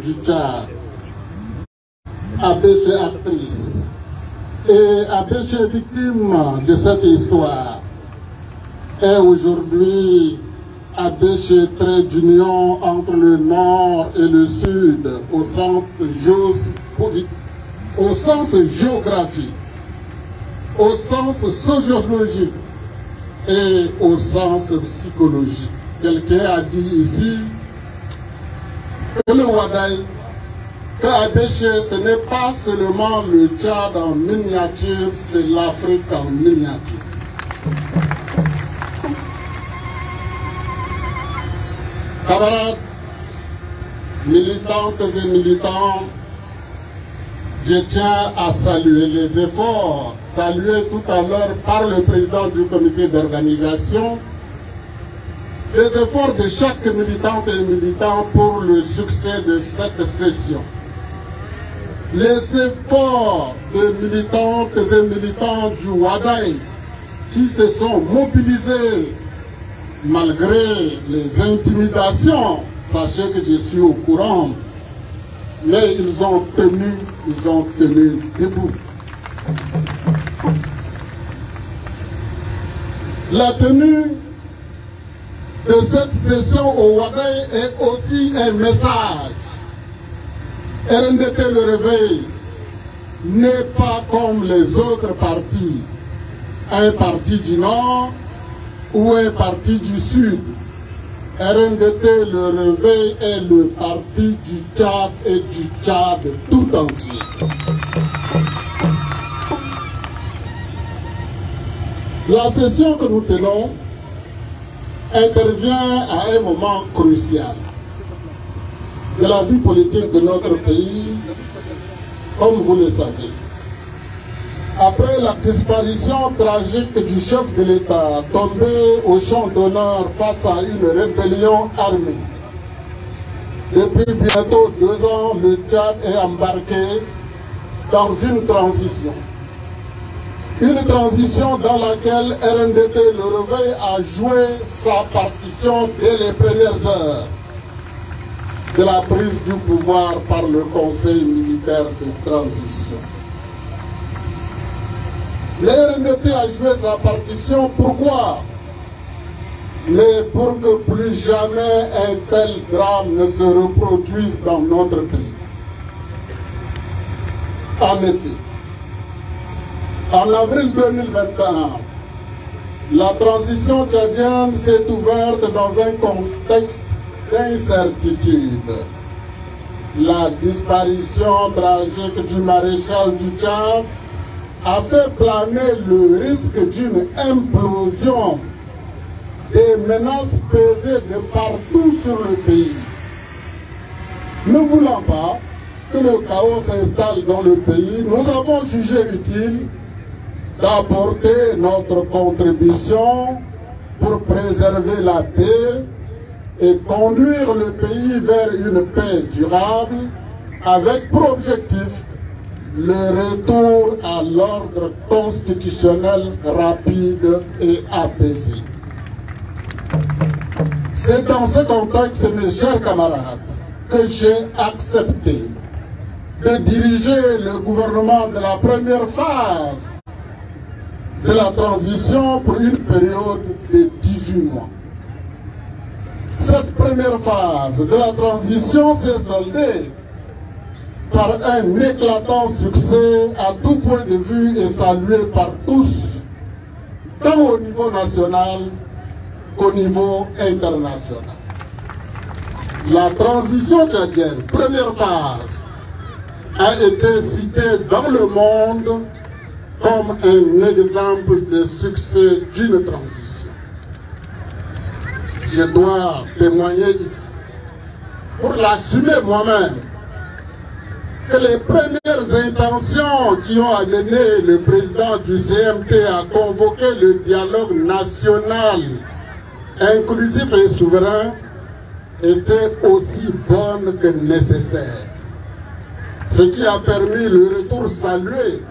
du Tchad, Abéché actrice, et Abéché victime de cette histoire, est aujourd'hui Abéché trait d'union entre le Nord et le Sud au sens géographique, au sens sociologique et au sens psychologique. Quelqu'un a dit ici que le Wadaï, que Abéché, ce n'est pas seulement le Tchad en miniature, c'est l'Afrique en miniature. Camarades, militantes et militants, je tiens à saluer les efforts, salués tout à l'heure par le président du comité d'organisation, les efforts de chaque militante et militant pour le succès de cette session. Les efforts des militantes et militants du Wadaï qui se sont mobilisés malgré les intimidations, sachez que je suis au courant, mais ils ont tenu debout. La tenue de cette session au Wadaï est aussi un message. RNDT Le Réveil n'est pas comme les autres partis, un parti du Nord ou un parti du Sud. RNDT Le Réveil est le parti du Tchad et du Tchad tout entier. La session que nous tenons intervient à un moment crucial de la vie politique de notre pays, comme vous le savez. Après la disparition tragique du chef de l'État tombé au champ d'honneur face à une rébellion armée, depuis bientôt 2 ans, le Tchad est embarqué dans une transition. Une transition dans laquelle RNDT Le Réveil a joué sa partition dès les premières heures de la prise du pouvoir par le Conseil militaire de transition. Le RNDT a joué sa partition, pourquoi? Mais pour que plus jamais un tel drame ne se reproduise dans notre pays. En effet, en avril 2021, la transition tchadienne s'est ouverte dans un contexte d'incertitude. La disparition tragique du maréchal du Tchad a fait planer le risque d'une implosion des menaces pesées de partout sur le pays. Ne voulant pas que le chaos s'installe dans le pays, nous avons jugé utile d'apporter notre contribution pour préserver la paix et conduire le pays vers une paix durable avec pour objectif le retour à l'ordre constitutionnel rapide et apaisé. C'est dans ce contexte, mes chers camarades, que j'ai accepté de diriger le gouvernement de la première phase de la transition pour une période de 18 mois. Cette première phase de la transition s'est soldée par un éclatant succès à tout point de vue et salué par tous, tant au niveau national qu'au niveau international. La transition tchadienne, première phase, a été citée dans le monde comme un exemple de succès d'une transition. Je dois témoigner ici, pour l'assumer moi-même, que les premières intentions qui ont amené le président du CMT à convoquer le dialogue national inclusif et souverain étaient aussi bonnes que nécessaires. Ce qui a permis le retour salué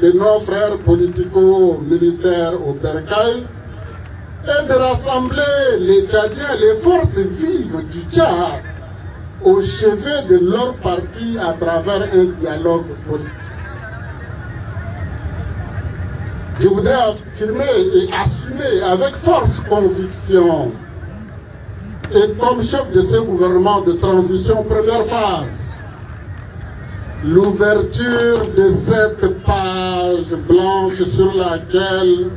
de nos frères politico-militaires au Bercail et de rassembler les Tchadiens, les forces vives du Tchad, au chevet de leur parti à travers un dialogue politique. Je voudrais affirmer et assumer avec force conviction, et comme chef de ce gouvernement de transition première phase, l'ouverture de cette page blanche sur laquelle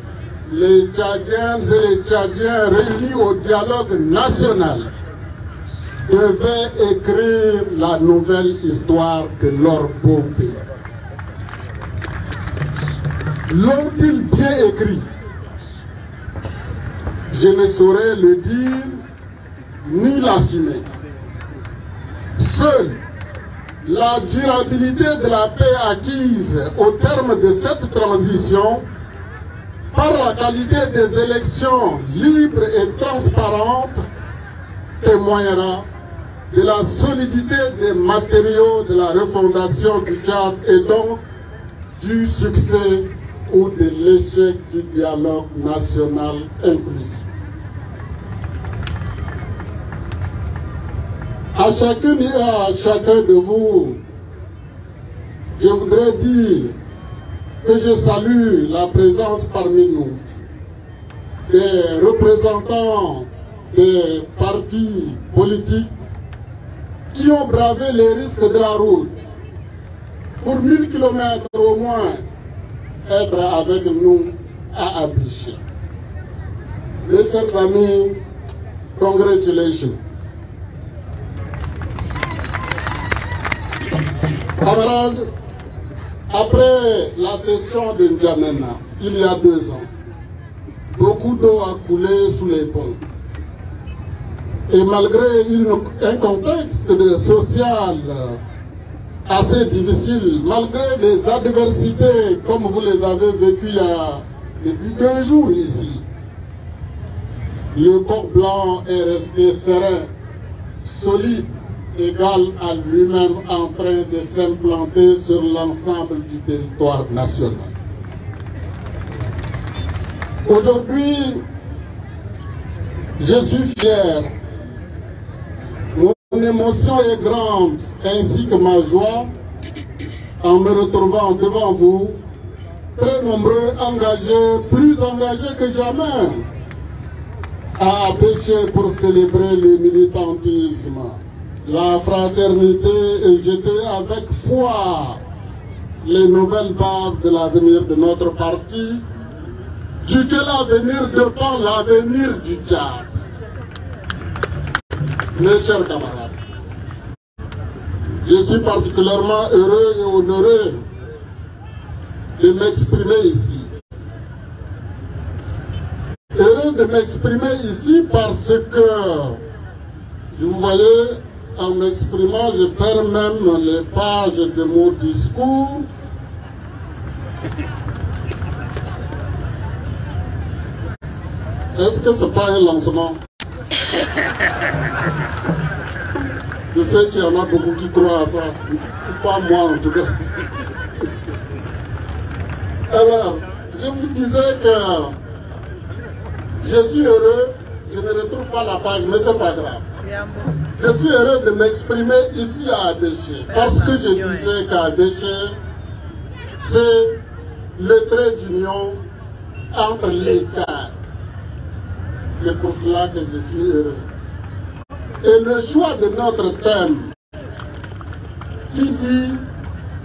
les Tchadiennes et les Tchadiens réunis au dialogue national devaient écrire la nouvelle histoire de leur beau pays. L'ont-ils bien écrit? Je ne saurais le dire ni l'assumer. Seule la durabilité de la paix acquise au terme de cette transition par la qualité des élections libres et transparentes témoignera de la solidité des matériaux de la refondation du Tchad et donc du succès ou de l'échec du dialogue national inclusif. À chacune et à chacun de vous, je voudrais dire que je salue la présence parmi nous des représentants des partis politiques qui ont bravé les risques de la route pour 1000 km au moins être avec nous à Abidjan. Mes chers amis, congratulations. Camarades, après la session de N'Djamena, il y a 2 ans, beaucoup d'eau a coulé sous les ponts. Et malgré un contexte social assez difficile, malgré les adversités comme vous les avez vécues depuis 2 jours ici, le corps blanc est resté serein, solide, égal à lui-même en train de s'implanter sur l'ensemble du territoire national. Aujourd'hui, je suis fier. Mon émotion est grande, ainsi que ma joie, en me retrouvant devant vous, très nombreux, engagés, plus engagés que jamais, à pêcher pour célébrer le militantisme, la fraternité et jeter avec foi les nouvelles bases de l'avenir de notre parti, duquel l'avenir dépend l'avenir du Tchad. Mes chers camarades, je suis particulièrement heureux et honoré de m'exprimer ici. Heureux de m'exprimer ici parce que, vous voyez, en m'exprimant, je perds même les pages de mon discours. Est-ce que ce n'est pas un lancement? Je sais qu'il y en a beaucoup qui croient à ça, pas moi en tout cas. Alors, je vous disais que je suis heureux, je ne retrouve pas la page, mais ce n'est pas grave. Je suis heureux de m'exprimer ici à Abéché, parce que je disais qu'à Abéché, c'est le trait d'union entre l'État. C'est pour cela que je suis heureux. Et le choix de notre thème, qui dit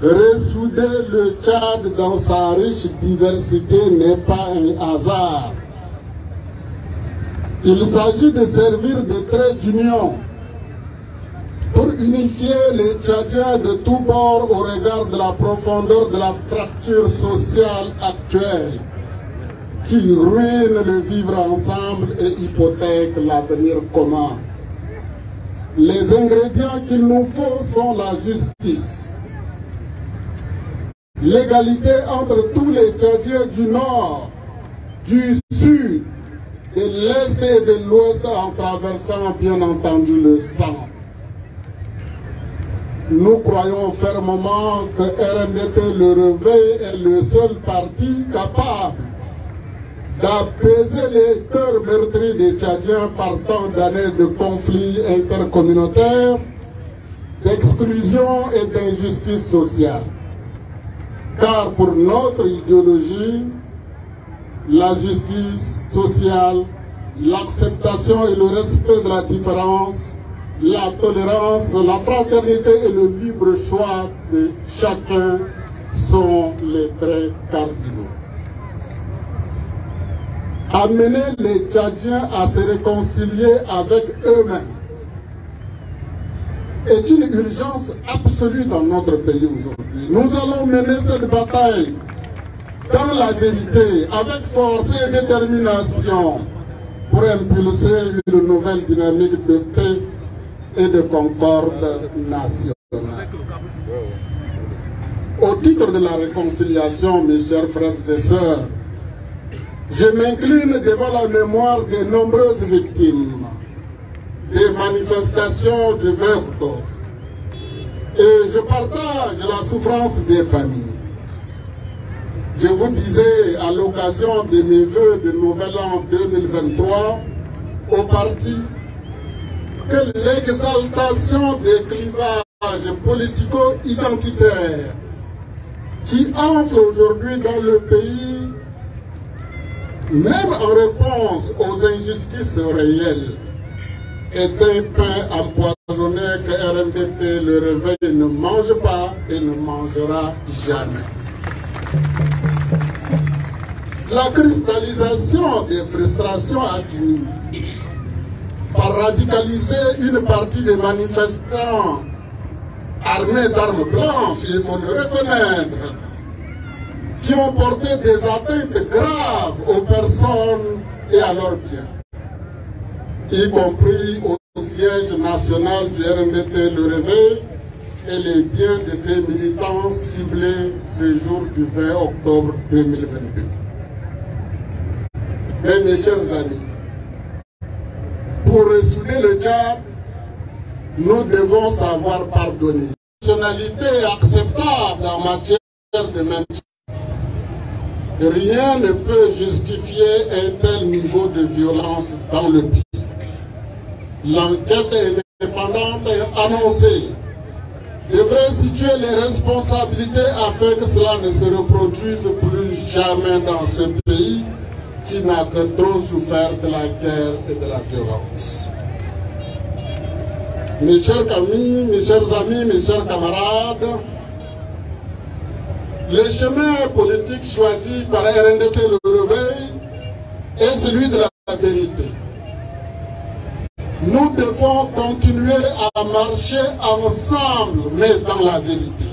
ressouder le Tchad dans sa riche diversité, n'est pas un hasard. Il s'agit de servir de trait d'union pour unifier les Tchadiens de tous bords au regard de la profondeur de la fracture sociale actuelle qui ruine le vivre ensemble et hypothèque l'avenir commun. Les ingrédients qu'il nous faut sont la justice, l'égalité entre tous les Tchadiens du Nord, du Sud, de l'Est et de l'Ouest en traversant bien entendu le sang. Nous croyons fermement que RNDT Le Réveil est le seul parti capable d'apaiser les cœurs meurtris des Tchadiens par tant d'années de conflits intercommunautaires d'exclusion et d'injustice sociale. Car pour notre idéologie, la justice sociale, l'acceptation et le respect de la différence, la tolérance, la fraternité et le libre choix de chacun sont les traits cardinaux. Amener les Tchadiens à se réconcilier avec eux-mêmes est une urgence absolue dans notre pays aujourd'hui. Nous allons mener cette bataille dans la vérité, avec force et détermination, pour impulser une nouvelle dynamique de paix et de concorde nationale. Au titre de la réconciliation, mes chers frères et sœurs, je m'incline devant la mémoire des nombreuses victimes des manifestations du 20 octobre. Et je partage la souffrance des familles. Je vous disais à l'occasion de mes vœux de Nouvel An 2023 au parti que l'exaltation des clivages politico-identitaires qui enflent aujourd'hui dans le pays, même en réponse aux injustices réelles, est un pain empoisonné que RNDT Le Réveil ne mange pas et ne mangera jamais. La cristallisation des frustrations a fini par radicaliser une partie des manifestants armés d'armes blanches, il faut le reconnaître, qui ont porté des atteintes graves aux personnes et à leurs biens, y compris au siège national du RNDT Le Réveil et les biens de ses militants ciblés ce jour du 20 octobre 2022. Mais mes chers amis, pour ressouder le diable, nous devons savoir pardonner. La nationalité est acceptable en matière de maintien. Rien ne peut justifier un tel niveau de violence dans le pays. L'enquête indépendante est annoncée devrait situer les responsabilités afin que cela ne se reproduise plus jamais dans ce pays qui n'a que trop souffert de la guerre et de la violence. Mes chers amis, mes chers camarades, le chemin politique choisi par RNDT Le Réveil est celui de la vérité. Nous devons continuer à marcher ensemble, mais dans la vérité.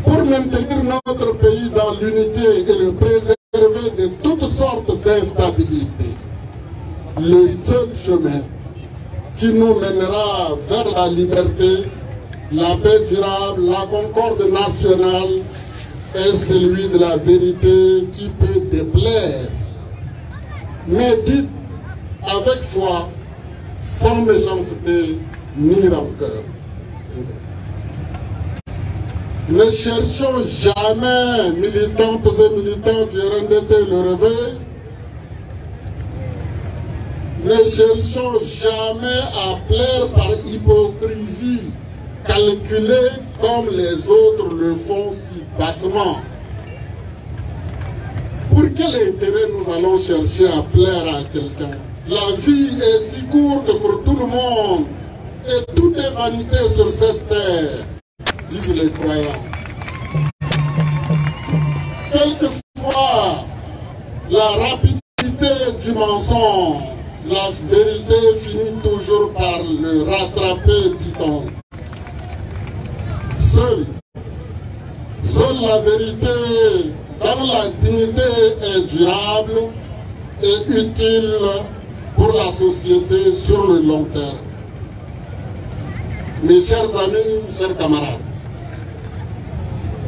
Pour maintenir notre pays dans l'unité et le préserver de toutes sortes d'instabilités, le seul chemin qui nous mènera vers la liberté, la paix durable, la concorde nationale est celui de la vérité qui peut déplaire. Mais dites avec foi, sans méchanceté ni rancœur. Ne cherchons jamais, militantes et militants du RNDT Le Réveil, ne cherchons jamais à plaire par hypocrisie, calculée comme les autres le font si bassement. Pour quel intérêt nous allons chercher à plaire à quelqu'un? La vie est si courte pour tout le monde et tout est vanité sur cette terre, disent les croyants. Quelquefois, la rapidité du mensonge, la vérité finit toujours par le rattraper, dit-on. Seule la vérité dans la dignité est durable et utile pour la société sur le long terme. Mes chers amis, mes chers camarades,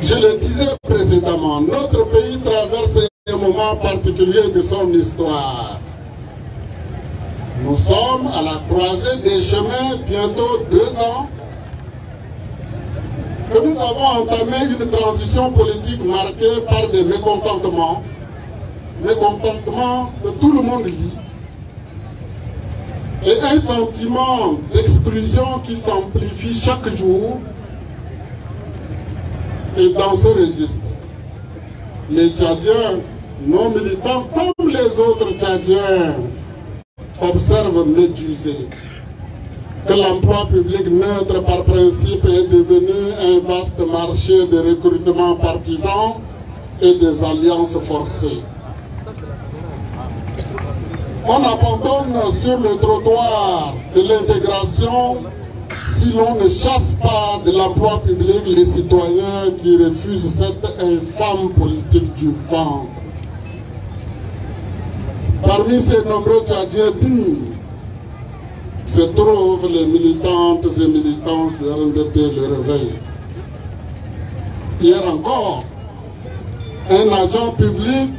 je le disais précédemment, notre pays traverse un moment particulier de son histoire. Nous sommes à la croisée des chemins, bientôt 2 ans, que nous avons entamé une transition politique marquée par des mécontentements que tout le monde vit, et un sentiment d'exclusion l'exclusion qui s'amplifie chaque jour. Et dans ce registre, les Tchadiens non militants, comme les autres Tchadiens, observent médusés que l'emploi public neutre par principe est devenu un vaste marché de recrutement partisan et des alliances forcées. On abandonne sur le trottoir de l'intégration si l'on ne chasse pas de l'emploi public les citoyens qui refusent cette infâme politique du ventre. Parmi ces nombreux Tchadiens dignes se trouvent les militantes et militants du RNDT Le Réveil. Hier encore, un agent public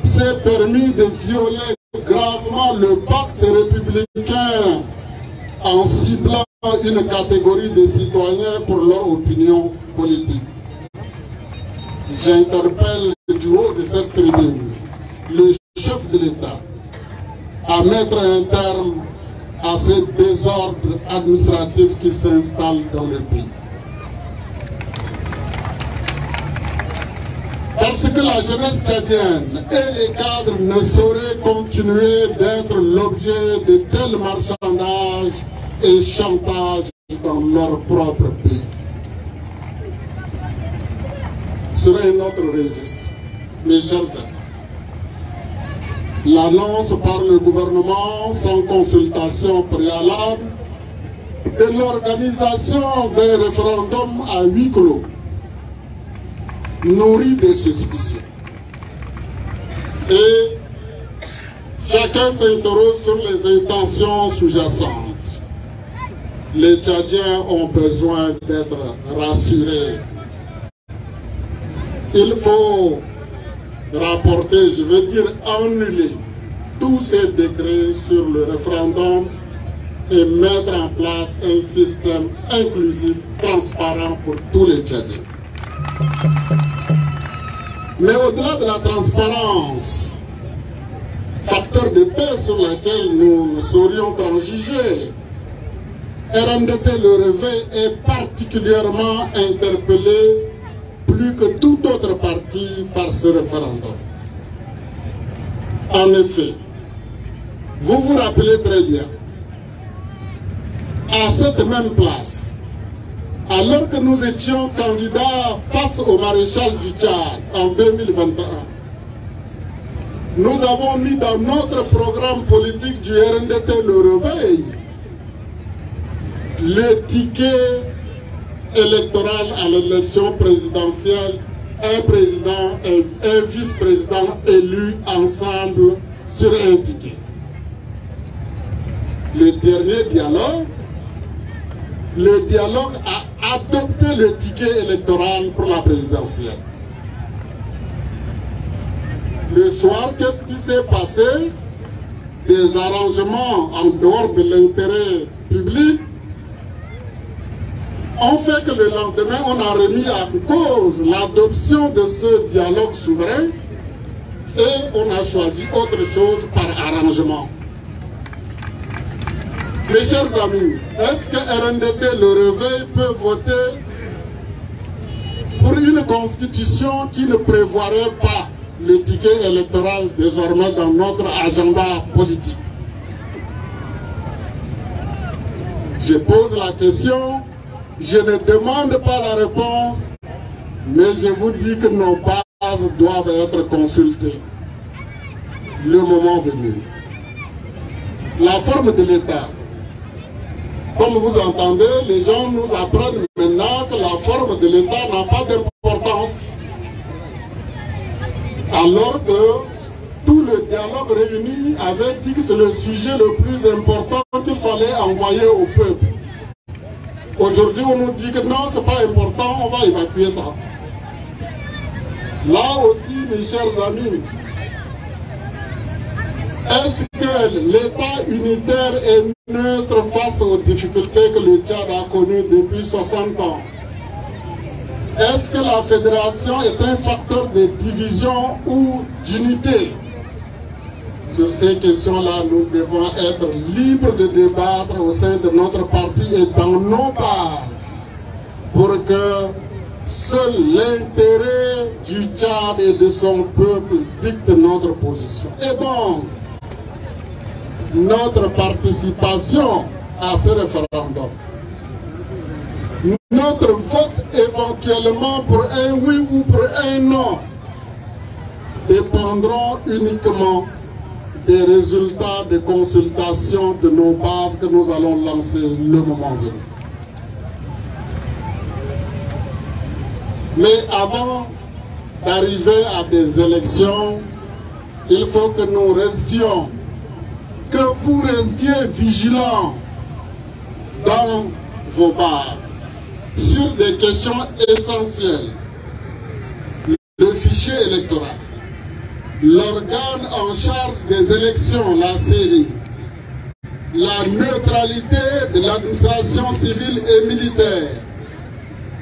s'est permis de violer gravement le pacte républicain en ciblant une catégorie de citoyens pour leur opinion politique. J'interpelle du haut de cette tribune le chef de l'État à mettre un terme à ces désordres administratifs qui s'installent dans le pays. Parce que la jeunesse tchadienne et les cadres ne sauraient continuer d'être l'objet de tels marchandages et chantages dans leur propre pays. Sur un autre registre, mes chers amis, l'annonce par le gouvernement sans consultation préalable de l'organisation d'un référendum à huis clos nourrit des suspicions. Et chacun s'interroge sur les intentions sous-jacentes. Les Tchadiens ont besoin d'être rassurés. Il faut rapporter, je veux dire annuler tous ces décrets sur le référendum et mettre en place un système inclusif, transparent pour tous les Tchadiens. Mais au-delà de la transparence, facteur de paix sur lequel nous ne saurions transiger, RNDT Le Réveil est particulièrement interpellé plus que toute autre partie par ce référendum. En effet, vous vous rappelez très bien, à cette même place, alors que nous étions candidats face au maréchal du Tchad en 2021, nous avons mis dans notre programme politique du RNDT Le Réveil le ticket électoral à l'élection présidentielle, un président et un vice-président élus ensemble sur un ticket. Le dernier dialogue, a adopté le ticket électoral pour la présidentielle. Le soir, qu'est-ce qui s'est passé? Des arrangements en dehors de l'intérêt public ont fait que le lendemain, on a remis en cause l'adoption de ce dialogue souverain et on a choisi autre chose par arrangement. Mes chers amis, est-ce que RNDT Le Réveil peut voter pour une constitution qui ne prévoirait pas le ticket électoral désormais dans notre agenda politique? Je pose la question, je ne demande pas la réponse, mais je vous dis que nos bases doivent être consultées. Le moment venu. La forme de l'État. Comme vous entendez, les gens nous apprennent maintenant que la forme de l'État n'a pas d'importance. Alors que tout le dialogue réuni avait dit que c'est le sujet le plus important qu'il fallait envoyer au peuple. Aujourd'hui, on nous dit que non, ce n'est pas important, on va évacuer ça. Là aussi, mes chers amis, est-ce que l'État unitaire est neutre face aux difficultés que le Tchad a connues depuis 60 ans? Est-ce que la fédération est un facteur de division ou d'unité? Sur ces questions-là, nous devons être libres de débattre au sein de notre parti et dans nos bases pour que seul l'intérêt du Tchad et de son peuple dicte notre position. Et donc, notre participation à ce référendum, notre vote éventuellement pour un oui ou pour un non, dépendront uniquement des résultats des consultations de nos bases que nous allons lancer le moment venu. Mais avant d'arriver à des élections, il faut que nous restions, que vous restiez vigilants dans vos bases sur des questions essentielles. Le fichier électoral, l'organe en charge des élections, la CENI, la neutralité de l'administration civile et militaire,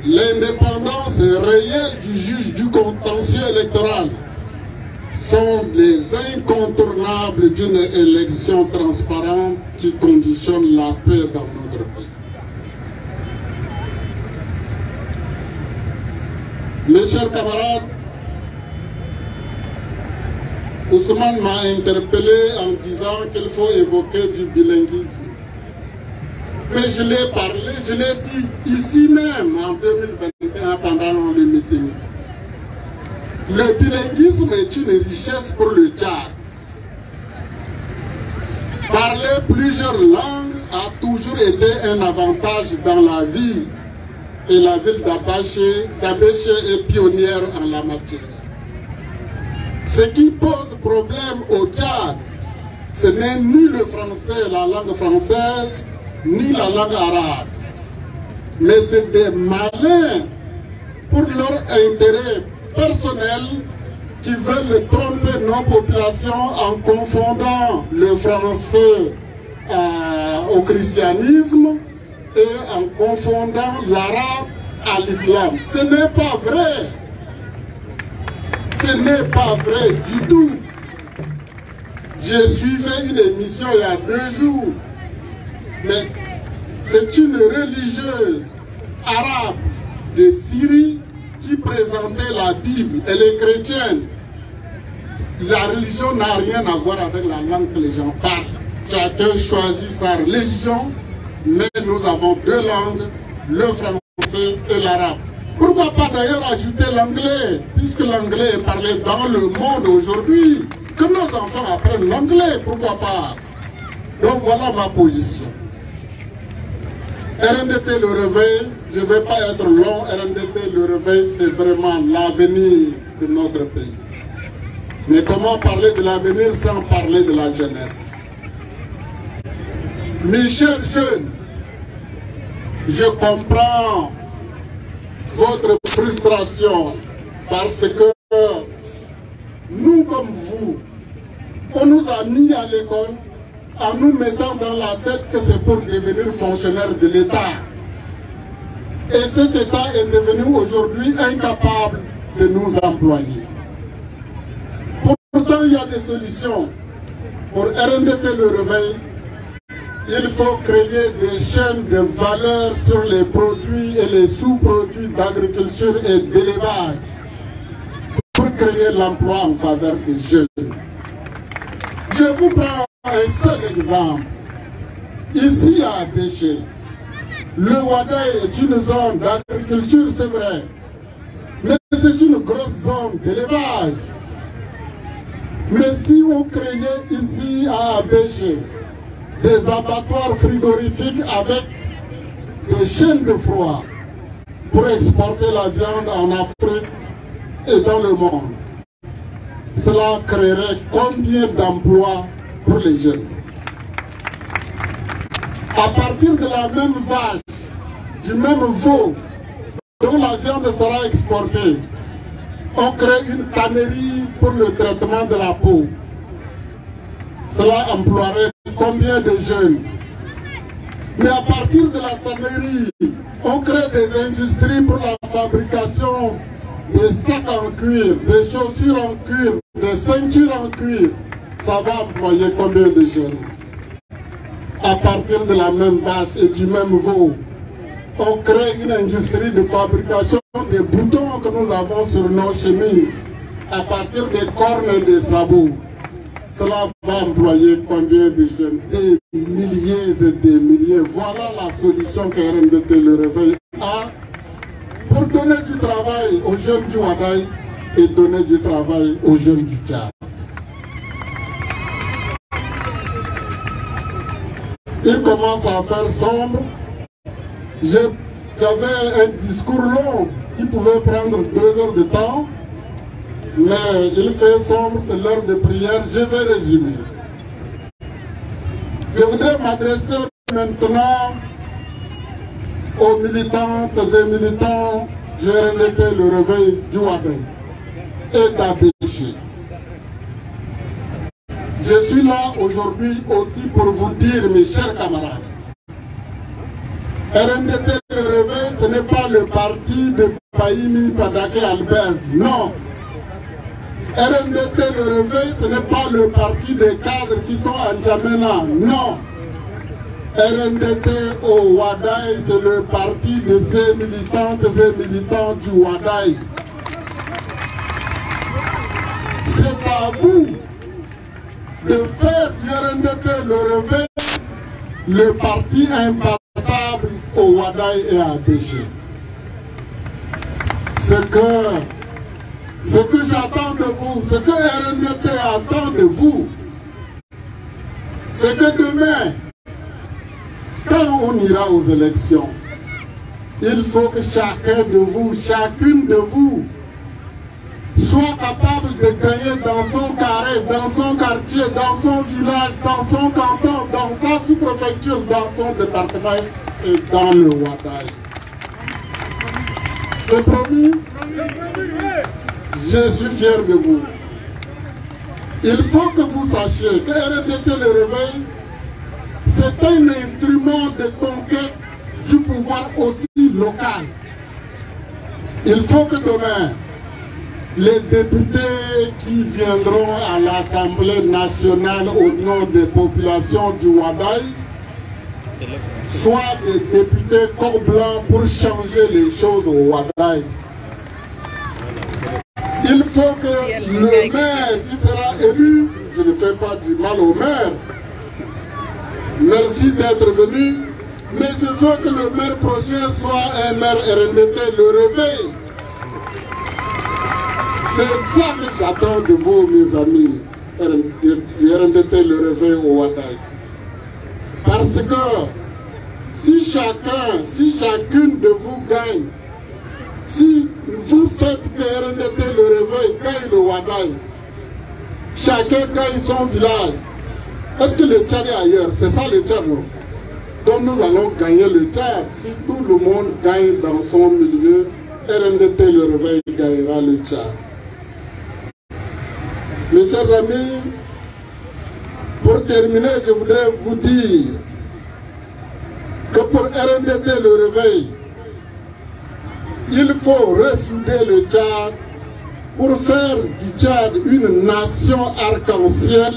l'indépendance réelle du juge du contentieux électoral sont les incontournables d'une élection transparente qui conditionne la paix dans notre pays. Mes chers camarades, Ousmane m'a interpellé en disant qu'il faut évoquer du bilinguisme. Mais je l'ai parlé, je l'ai dit ici même en 2021 pendant le meeting. Le bilinguisme est une richesse pour le Tchad. Parler plusieurs langues a toujours été un avantage dans la vie. Et la ville d'Abéché est pionnière en la matière. Ce qui pose problème au Tchad, ce n'est ni le français, la langue française, ni la langue arabe. Mais c'est des malins pour leur intérêt personnel qui veulent tromper nos populations en confondant le français au christianisme et en confondant l'arabe à l'islam. Ce n'est pas vrai. Ce n'est pas vrai du tout. J'ai suivi une émission il y a 2 jours. Mais c'est une religieuse arabe de Syrie qui présentait la Bible. Elle est chrétienne. La religion n'a rien à voir avec la langue que les gens parlent. Chacun choisit sa religion, mais nous avons 2 langues, le français et l'arabe. Pourquoi pas d'ailleurs ajouter l'anglais, puisque l'anglais est parlé dans le monde aujourd'hui. Que nos enfants apprennent l'anglais, pourquoi pas. Donc voilà ma position. RNDT le réveil, je ne vais pas être long, RNDT le réveil, c'est vraiment l'avenir de notre pays. Mais comment parler de l'avenir sans parler de la jeunesse? Mes chers jeunes, je comprends votre frustration parce que nous comme vous, on nous a mis à l'école en nous mettant dans la tête que c'est pour devenir fonctionnaire de l'État. Et cet État est devenu aujourd'hui incapable de nous employer. Pourtant, il y a des solutions. Pour RNDT le réveil, il faut créer des chaînes de valeur sur les produits et les sous-produits d'agriculture et d'élevage pour créer l'emploi en faveur des jeunes. Je vous prends un seul exemple. Ici à Abéché, le Wadaï est une zone d'agriculture, c'est vrai, mais c'est une grosse zone d'élevage. Mais si on créait ici à Abéché des abattoirs frigorifiques avec des chaînes de froid pour exporter la viande en Afrique et dans le monde, cela créerait combien d'emplois pour les jeunes? À partir de la même vache, du même veau dont la viande sera exportée, on crée une tannerie pour le traitement de la peau. Cela emploierait combien de jeunes? Mais à partir de la tannerie, on crée des industries pour la fabrication des sacs en cuir, des chaussures en cuir, des ceintures en cuir. ça va employer combien de jeunes? À partir de la même vache et du même veau, on crée une industrie de fabrication des boutons que nous avons sur nos chemises à partir des cornes et des sabots. Cela va employer combien de jeunes? Des milliers et des milliers. Voilà la solution que RNDT Le Réveil a pour donner du travail aux jeunes du Wadaï et donner du travail aux jeunes du Tchad. Il commence à faire sombre. J'avais un discours long qui pouvait prendre 2 heures de temps, mais il fait sombre, c'est l'heure de prière, je vais résumer. Je voudrais m'adresser maintenant aux militantes et militants du RNDT Le Réveil du Wadaï et d'Abéché. Je suis là aujourd'hui aussi pour vous dire, mes chers camarades, RNDT Le Réveil, ce n'est pas le parti de Païmi Padake Albert, non. RNDT Le Réveil, ce n'est pas le parti des cadres qui sont à N'Djamena, non. RNDT au Wadaï, c'est le parti de ces militantes et militants du Wadaï. C'est à vous de faire du RNDT Le Réveil le parti imbattable au Wadaï et à Abéché. Ce que j'attends de vous, ce que RNDT attend de vous, c'est que demain, quand on ira aux élections, il faut que chacun de vous, chacune de vous, soit capable de gagner dans son carré, dans son quartier, dans son village, dans son canton, dans sa sous-préfecture, dans son département et dans le Wadaï. C'est promis? Je suis fier de vous. Il faut que vous sachiez que RNDT Le Réveil, c'est un instrument de conquête du pouvoir aussi local. Il faut que demain, les députés qui viendront à l'Assemblée nationale au nom des populations du Wadaï soient des députés corps blanc pour changer les choses au Wadaï. Il faut que le maire qui sera élu, je ne fais pas du mal au maire, merci d'être venu, mais je veux que le maire prochain soit un maire RNDT Le Réveil. C'est ça que j'attends de vous, mes amis, du RNDT Le Réveil au Wadaï. Parce que si chacune de vous gagne, si vous faites que RNDT Le Réveil gagne le Wadaï, chacun gagne son village, est-ce que le Tchad est ailleurs? C'est ça le Tchad, non? Donc nous allons gagner le Tchad. Si tout le monde gagne dans son milieu, RNDT Le Réveil gagnera le Tchad. Mes chers amis, pour terminer, je voudrais vous dire que pour RNDT Le Réveil, il faut ressouder le Tchad pour faire du Tchad une nation arc-en-ciel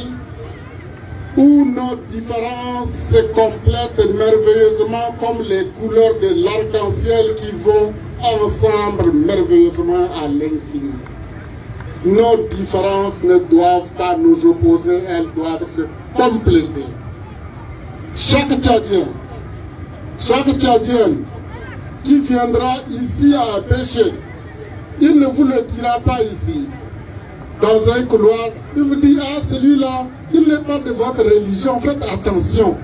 où nos différences se complètent merveilleusement comme les couleurs de l'arc-en-ciel qui vont ensemble merveilleusement à l'infini. Nos différences ne doivent pas nous opposer, elles doivent se compléter. Chaque Tchadien qui viendra ici à Abéché, il ne vous le dira pas ici. Dans un couloir, il vous dit, ah celui-là, il n'est pas de votre religion, faites attention.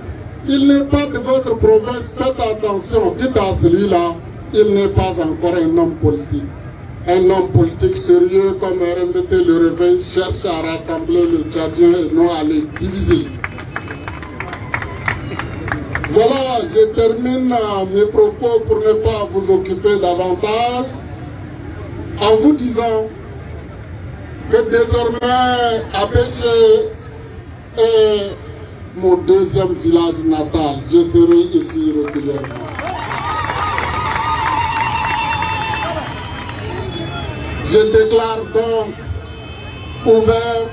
Il n'est pas de votre province, faites attention. Dites à celui-là, il n'est pas encore un homme politique. Un homme politique sérieux comme RNDT Le Réveil cherche à rassembler les Tchadiens et non à les diviser. Voilà, je termine mes propos pour ne pas vous occuper davantage en vous disant que désormais Abéché est mon deuxième village natal. Je serai ici régulièrement. Je déclare donc ouvert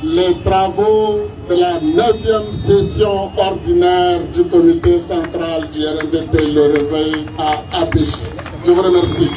les travaux de la 9e session ordinaire du comité central du RNDP Le Réveil à Abéché. Je vous remercie.